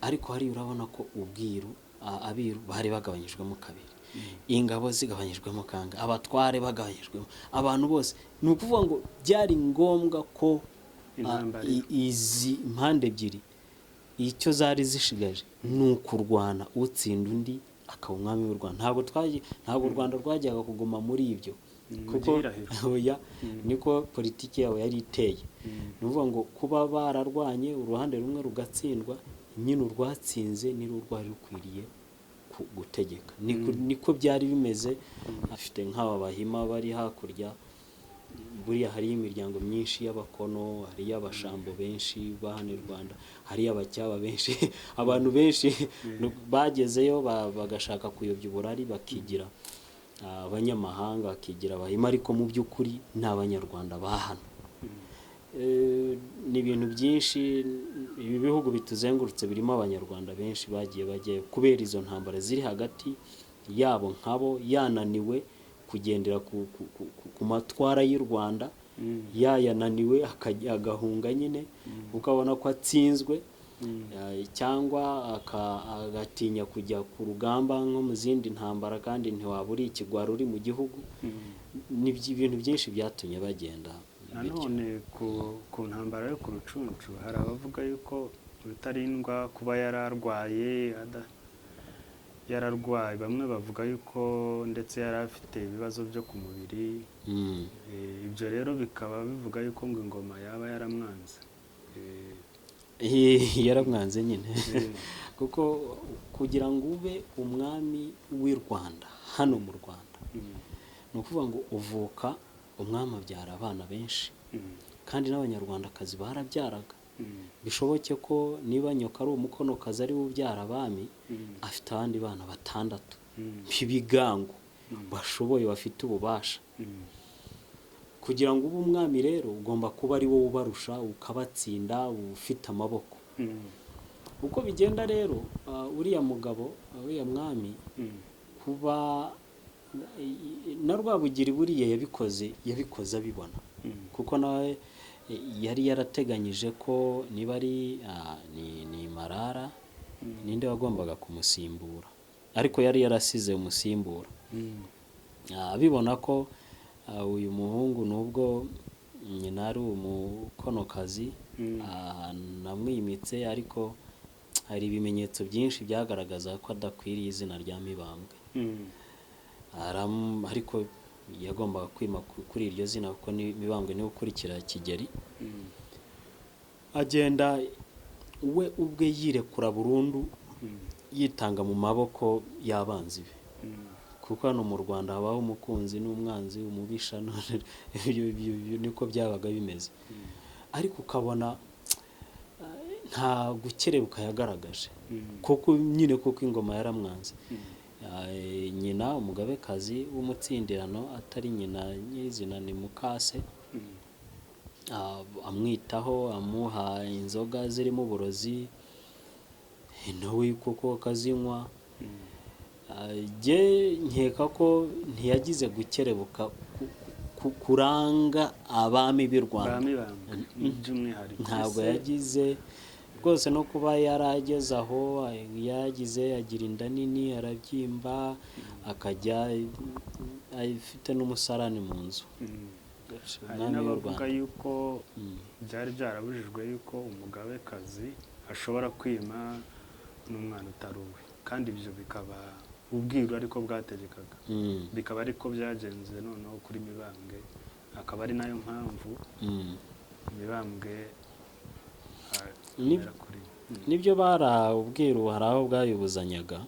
Ariko hari urabona ko ubwiru abiru bari bagabanyijwemo kabiri, ingabo zigabanyijwemo kanga, abatware bagabanyijwemo, abantu bose. Ni ukuvuga ngo byari ngombwa ko izi impande ebyiri icyo zari zishigaje ni ukurwana, utsinda undi akaba umwami w'u Rwanda. Ntabwo u Rwanda rwajyaga kuguma muri ibyo, kuko niko politiki yabo yari iteye. Ni ukuvuga ngo kuba bararwanye uruhande rumwe rugatsindwa, nyine urwatsinze nirwo rwari rukwiriye gutegeka. Niko byari bimeze. Afite nk'aba Bahima bari hakurya, buriya hariyo imiryango myinshi y'abakono, hariyo abashambo benshi bahana u Rwanda, hariyo abacyaba benshi, abantu benshi bagezeyo bagashaka kuyobya uburari, bakigira abanyamahanga, bakigira Abahima, ariko mu by'ukuri ni Abanyarwanda bahana. Ni ibintu byinshi, ibi bihugu bituzengurutse birimo Abanyarwanda benshi bagiye kubera izo ntambara ziri hagati yabo, nkabo yananiwe kugendera ku matwara y'u Rwanda, yananiwe agahunga nyine, ukabona ko atsinzwe, cyangwa agatinya kujya ku rugamba nko mu zindi ntambara, kandi ntiwabura ikigwari uri mu gihugu. Ni ibintu byinshi byatumye bagenda. Nanone ku ntambara yo ku Rucunshu hari abavuga yuko Rutarindwa kuba yararwaye, bamwe bavuga yuko ndetse yari afite ibibazo byo ku mubiri. Ibyo rero bikaba bivuga yuko ngo ingoma yaba yaramwanze. Yaramwanze nyine kuko kugira ngo ube umwami w'i Rwanda hano mu Rwanda, ni ukuvuga ngo uvuka umwami abyara abana benshi, kandi n'Abanyarwandakazi barabyaraga. Bishoboke ko niba nyoka ari umukonokazi ari we ubyara abami, afite abandi bana 6 b'ibigango bashoboye, bafite ububasha. Kugira ngo ube umwami rero ugomba kuba ari wowe ubarusha, ukabatsinda, ufite amaboko. Uko bigenda rero, uriya mugabo, uriya mwami, kuba na Rwabugiri buriya yabikoze abibona, kuko nawe yari yarateganyije ko niba ari ni Marara ninde wagombaga kumusimbura, ariko yari yarasize umusimbura. Abibona ko uyu muhungu nubwo nyina ari umukonokazi namwimitse, ariko hari ibimenyetso byinshi byagaragaza ko adakwiriye izina rya Mibambwe. Ariko yagombaga kwima kuri iryo zina, kuko Mibambwe niwe ukurikira Kigeli. Agenda we ubwe yirekura burundu, yitanga mu maboko y'abanzi be, kuko hano mu Rwanda habaho umukunzi n'umwanzi, umubisha, niko byabaga bimeze. Ariko ukabona nta gukerebuka yagaragaje, kuko nyine kuko ingoma yaramwanze. Nyina umugabekazi w'umutsindirano, atari nyina nyizina, ni mukase, amwitaho, amuha inzoga zirimo uburozi, nawe kuko akazinywa. Jye nkeka ko ntiyagize gukerebuka kuranga abami b'i Rwanda, ntabwo yagize rwose. no kuba yarageze aho yagize, agira inda nini, arabyimba, akajya afite n'umusarani mu nzu. hari n'abavuga yuko byari byarabujijwe yuko umugabekazi ashobora kwima n'umwana utari uwe, kandi ibyo bikaba ubwiru ariko bwategekaga, bikaba ariko byagenze noneho kuri Mibambwe, akaba ari nayo mpamvu Mibambwe nibyo bari ubwiru, hari aho bwayibuzanyaga.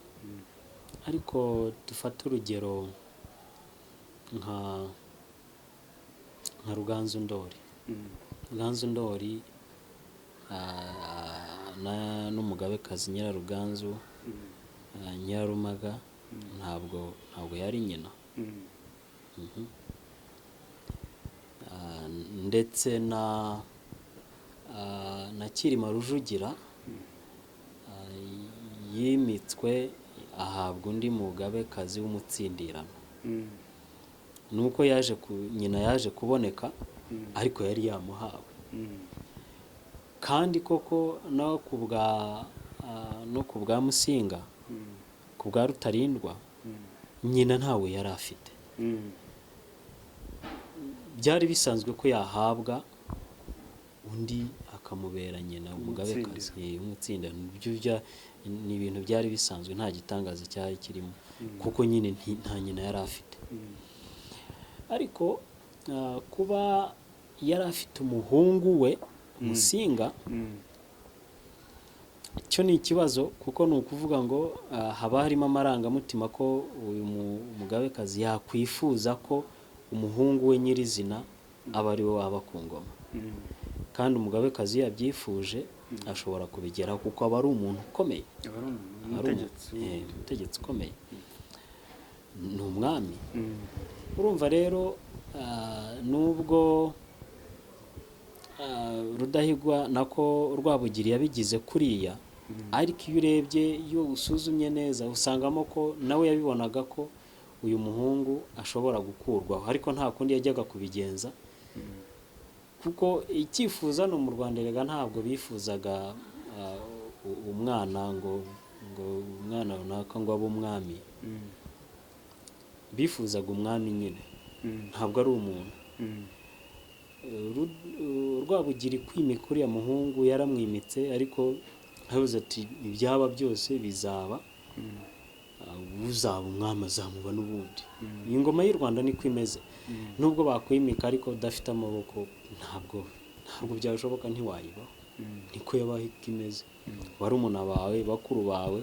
ariko dufate urugero nka Ruganzu Ndori. Ruganzu Ndori n'umugabekazi Nyiraruganzu, Nyirarumaga, ntabwo yari nyina. Ndetse na Cyilima Rujugira yimitswe ahabwa undi mugabekazi w'umutsindirano. nuko nyina yaje kuboneka, ariko yari yamuhawe. kandi koko no ku bwa Musinga, ku bwa Rutarindwa, nyina ntawe yari afite. byari bisanzwe ko yahabwa undi akamubera nyina, umugabekazi w'umutsindirano. ni ibintu byari bisanzwe, nta gitangaza cyari kirimo, kuko nyine nta nyina yari afite. ariko kuba yari afite umuhungu we Musinga, cyo ni ikibazo, kuko ni ukuvuga ngo haba harimo amarangamutima ko uyu mugabekazi yakwifuza ko umuhungu we nyirizina aba ari we waba ku ngoma. kandi umugabekazi yabyifuje ashobora kubigeraho, kuko aba ari umuntu ukomeye, umutegetsi ukomeye, ni umwami. urumva rero nubwo Rudahigwa nako Rwabugiri yabigize kuriya, ariko iyo urebye, iyo usuzumye neza, usangamo ko nawe yabibonaga ko uyu muhungu ashobora gukurwaho, ariko nta kundi yajyaga kubigenza, kuko icyifuza no mu Rwanda rega ntabwo bifuzaga umwana ngo umwana runaka ngo abe umwami. bifuzaga umwami nyine, ntabwo ari umuntu. Rwabugiri kwimika uriya muhungu yaramwimitse, ariko habuze ati ibyaba byose bizaba, uzaba umwami azamuba n'ubundi. iyi ngoma y'u Rwanda niko imeze, nubwo bakwimika ariko udafite amaboko ntabwo byashoboka, ntiwayibaho. niko yabaho imeze. barumuna bawe, bakuru bawe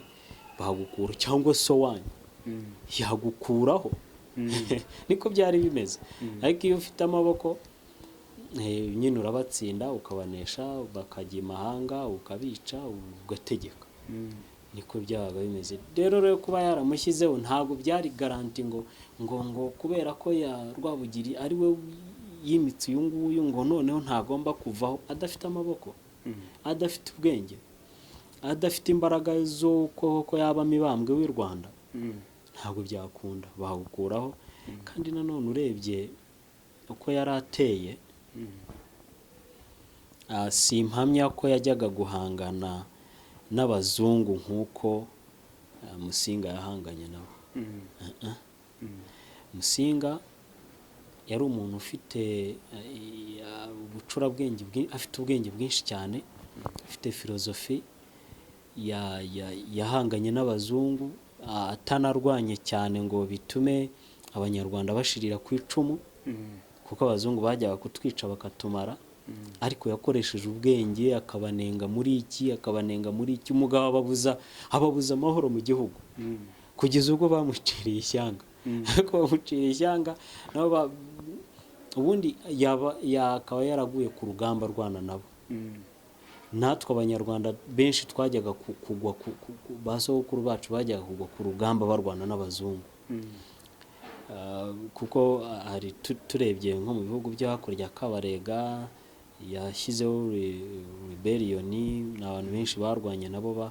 bahagukura, cyangwa so wanyu yagukuraho. niko byari bimeze. ariko iyo ufite amaboko nyine urabatsinda, ukabanesha, bakajya imahanga, ukabica, ugategeka. niko byabaga bimeze. rero kuba yaramushyizeho ntabwo byari garanti ngo kubera ko ya Rwabugiri ari we yimitse uyu nguyu, ngo noneho ntagomba kuvaho adafite amaboko, adafite ubwenge, adafite imbaraga zo ko yaba Mibambwe w'i Rwanda. ntabwo byakunda, bahugukuraho. kandi nanone urebye uko yari ateye, si impamya ko yajyaga guhangana n'abazungu nk'uko Musinga yahanganye nabo. Musinga yari umuntu ufite ubucurabwenge, afite ubwenge bwinshi cyane, afite filozofi, yahanganye n'abazungu, atanarwanye cyane ngo bitume abanyarwanda bashirira ku icumu, kuko abazungu bajyaga kutwica bakatumara. ariko yakoresheje ubwenge, akabanenga muri iki, akabanenga muri iki. umugabo ababuza amahoro mu gihugu, kugeza ubwo bamuciriye ishyanga. ariko bamuciriye ishyanga, nabo ubundi yakaba yaraguye ku rugamba rwana nabo. natwe abanyarwanda benshi twajyaga kugwa, ba sogokuru bacu bajyaga kugwa ku rugamba barwana n'abazungu. kuko hari turebye nko mu bihugu byo hakurya Kabarega, yashyizeho rebellion, n'abantu benshi barwanye nabo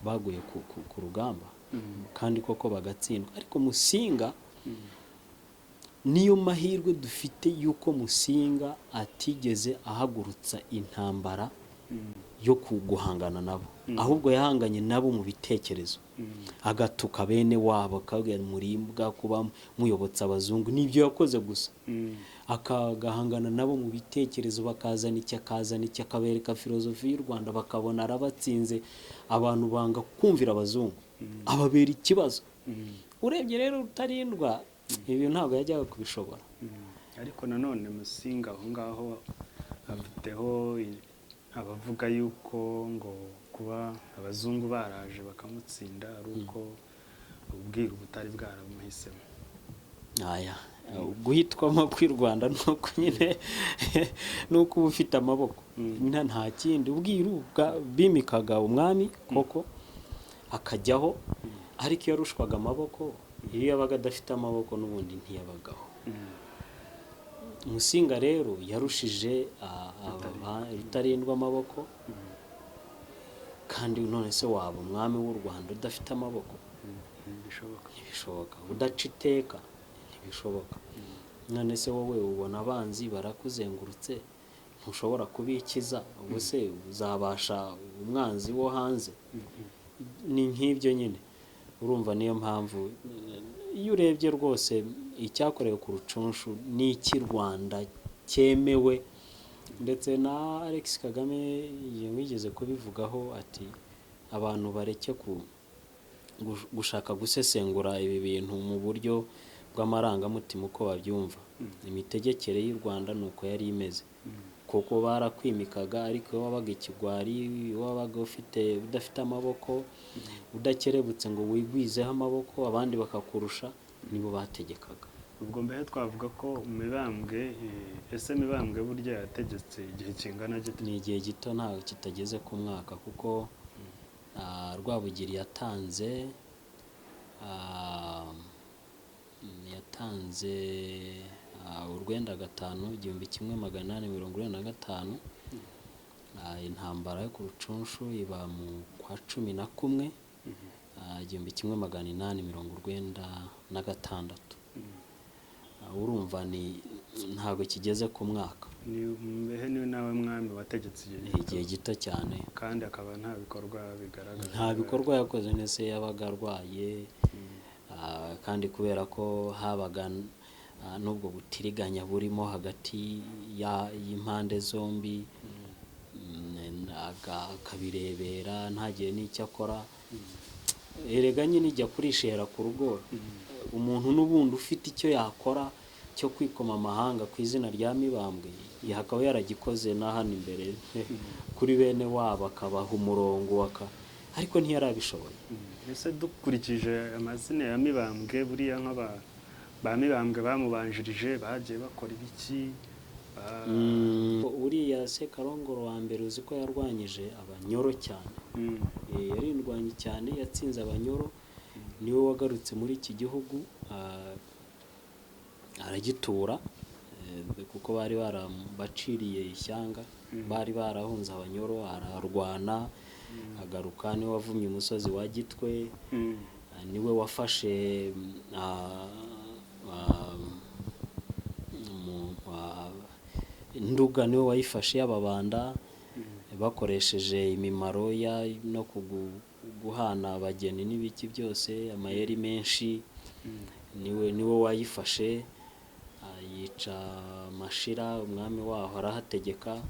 baguye ku rugamba kandi koko bagatsindwa. Ariko Musinga niyo mahirwe dufite yuko Musinga atigeze ahagurutsa intambara yo guhangana nabo, ahubwo yahanganye nabo mu bitekerezo, agatuka bene wabo, akabwira murimbwa kuba muyobotsa abazungu, nibyo yakoze gusa. Akagahangana nabo mu bitekerezo, bakazana iki akabereka filozofi y'u Rwanda, bakabona arabatsinze, abantu banga kumvira abazungu, ababera ikibazo. Urebye rero Rutarindwa ibi ntabwo yajyaga kubishobora. Ariko nanone Musinga aho ngaho afiteho abavuga yuko ngo kuba abazungu baraje bakamutsinda ari uko ubwiru butari bwaramuhisemo. Guhitwamo kw'i Rwanda nuko nyine nuko uba ufite amaboko, nta kindi. Ubwiru bimikaga umwami koko akajyaho, ariko iyo yarushwaga amaboko, iyo yabaga adafite amaboko n'ubundi ntiyabagaho. Musinga rero yarushije Rutarindwa amaboko, kandi none se waba umwami w'u Rwanda udafite amaboko? Ntibishoboka. Udaca iteka ntibishoboka. None se wowe ubona abanzi barakuzengurutse, ntushobora kubikiza, ubwo se uzabasha umwanzi wo hanze? Ni nk'ibyo nyine. Urumva niyo mpamvu iyo urebye rwose icyakorewe ku Rucunshu ni icy'i Rwanda cyemewe, ndetse na Alex Kagame yigeze kubivugaho ati abantu bareke gushaka gusesengura ibi bintu mu buryo bw'amarangamutima uko babyumva. Imitegekere y'u Rwanda nuko yari imeze, kuko barakwimikaga, ariko iyo wabaga ikigwari, iyo wabaga udafite amaboko, udakerebutse ngo wigwizeho amaboko, abandi bakakurusha, nibo bategekaga. Ubwo mbere twavuga ko Mibambwe, ese Mibambwe burya yategetse igihe kingana gito? Ni igihe gito, ntawe kitageze ku mwaka, kuko Rwabugiri yatanze urwenda 5 1895, intambara yo ku Rucunshu iba mu kwa 11 1896. Urumva ntabwo kigeze ku mwaka. Mbehe ni nawe mwami wategetse igihe gito cyane, kandi akaba nta bikorwa bigaragara. Nta bikorwa yakoze, nese yabaga arwaye, kandi kubera ko habaga n'ubwo butiriganya burimo hagati y'impande zombi, akabirebera ntagiye n'icyo akora. Erega nyine ijya kurishera ku rugo, umuntu n'ubundi ufite icyo yakora cyo kwikoma amahanga ku izina rya Mibambwe, akaba yaragikoze na hano imbere kuri bene wabo, akabaha umurongo, ariko ntiyarabishoboye. Ese dukurikije amazina ya Mibambwe, buriya ba Mibambwe bamubanjirije bagiye bakora ibiki? Uriya Sekarongoro wa mbere uzi ko yarwanyije abanyoro cyane, yarindwanye cyane, yatsinze abanyoro, niwe wagarutse muri iki gihugu aragitura, kuko bari barabaciriye ishyanga, bari barahunze abanyoro, ararwana agaruka. Niwe wavumye umusozi wa Gitwe, niwe wafashe Nduga, niwe wayifashe y'Ababanda, bakoresheje imimaro no guhana abageni n'ibiki byose, amayeri menshi. Niwe wayifashe, yica Mashira, umwami waho, arahategeka.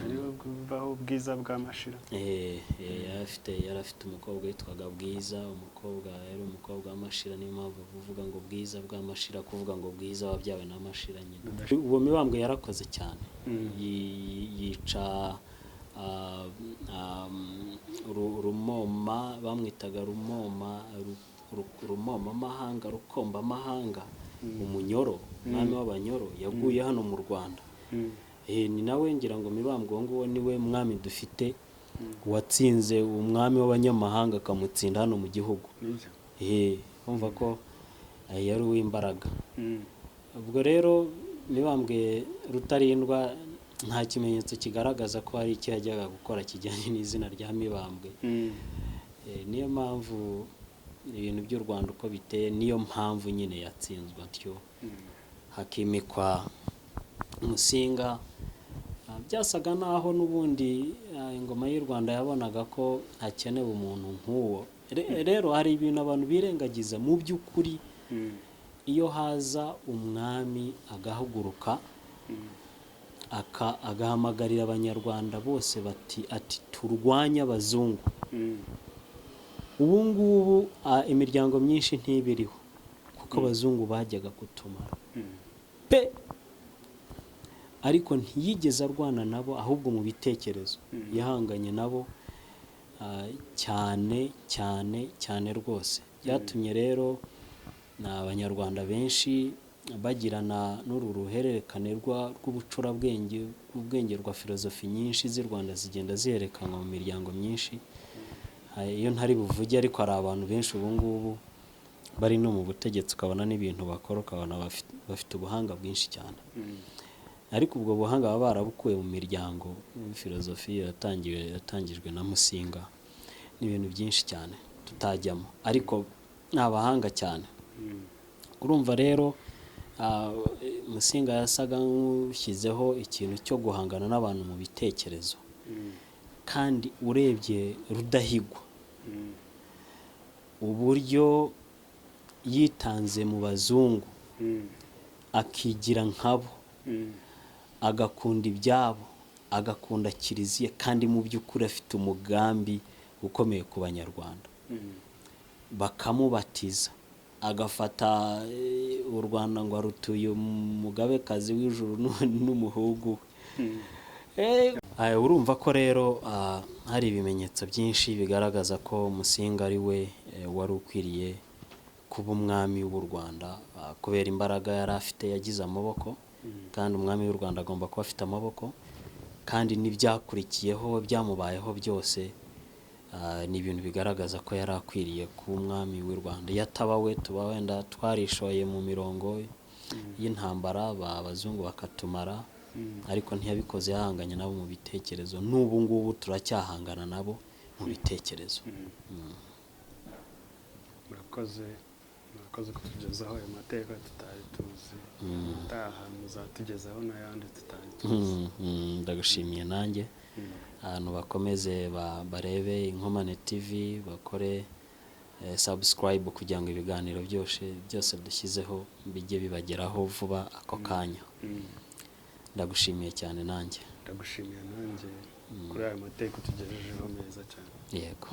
Ariwe kuvaho Bwiza bwa Mashira. Yari afite umukobwa witwaga Bwiza, umukobwa yari umukobwa wa Mashira, niyo mpamvu bavuga ngo Bwiza bwa Mashira, kuvuga ngo Bwiza wabyawe na Mashira nyine. Uwo Mibambwe yarakoze cyane, yica Rumoma, bamwitaga Rumomamahanga, Rukombamahanga, umunyoro, umwami w'abanyoro, yaguye hano mu Rwanda. Ni nawe ngira ngo Mibambwe uwo nguwo niwe mwami dufite watsinze umwami w'abanyamahanga, akamutsinda hano mu gihugu. Umva ko yari uw'imbaraga. Ubwo rero Mibambwe Rutarindwa nta kimenyetso kigaragaza ko hari icyo yajyaga gukora kijyanye n'izina rya Mibambwe. Niyo mpamvu ibintu by'u Rwanda uko biteye, niyo mpamvu nyine yatsinzwe atyo hakimikwa Musinga. Byasaga naho n'ubundi ingoma y'u Rwanda yabonaga ko hakenewe umuntu nk'uwo. Rero hari ibintu abantu birengagiza mu by'ukuri. Iyo haza umwami agahaguruka agahamagarira abanyarwanda bose ati turwanye abazungu, ubu ngubu imiryango myinshi ntibiriho kuko abazungu bajyaga kutumara pe, ariko ntiyigeze arwana nabo, ahubwo mu bitekerezo yahanganye nabo cyane cyane cyane rwose. Byatumye rero n'abanyarwanda benshi bagirana n'uru ruhererekane rw'ubucurabwenge, ubwenge rwa filozofi nyinshi z'i Rwanda zigenda ziherekanwa mu miryango myinshi. Iyo ntari buvuge, ariko hari abantu benshi ubu ngubu bari no mu butegetsi, ukabona n'ibintu bakora, ukabona bafite ubuhanga bwinshi cyane. Ariko ubwo buhanga baba barabukuye mu miryango. Filozofi yatangijwe na Musinga n'ibintu byinshi cyane tutajyamo, ariko ni abahanga cyane. Urumva rero Musinga yasaga nk'ushyizeho ikintu cyo guhangana n'abantu mu bitekerezo, kandi urebye Rudahigwa uburyo yitanze mu bazungu akigira nkabo, agakunda ibyabo, agakunda kiliziya, kandi mu by'ukuri afite umugambi ukomeye ku banyarwanda. Bakamubatiza, agafata u Rwanda ngo arutuye umugabekazi w'ijuru n'umuhungu we. Urumva ko rero hari ibimenyetso byinshi bigaragaza ko Musinga ari we wari ukwiriye kuba umwami w'u Rwanda, kubera imbaraga yari afite, yagize amaboko, kandi umwami w'u Rwanda agomba kuba afite amaboko, kandi n'ibyakurikiyeho byamubayeho byose ni ibintu bigaragaza ko yari akwiriye kuba umwami w'u Rwanda. Iyo ataba we, tuba wenda twarishoye mu mirongo y'intambara, abazungu bakatumara, ariko ntiyabikoze yahanganye nabo mu bitekerezo. N'ubu ngubu turacyahangana nabo mu bitekerezo. murakoze kutugezaho ayo mateka tutari tuzi, utaha muzatugezaho n'ayandi tutari tuzi. Ndagushimiye nanjye. Abantu bakomeze barebe Inkomane TV, bakore subscribe kugira ngo ibiganiro byose dushyizeho bijye bibageraho vuba ako kanya. Ndagushimiye cyane nanjye. Ndagushimiye nanjye kuri ayo mateka utugejejeho meza cyane. Yego.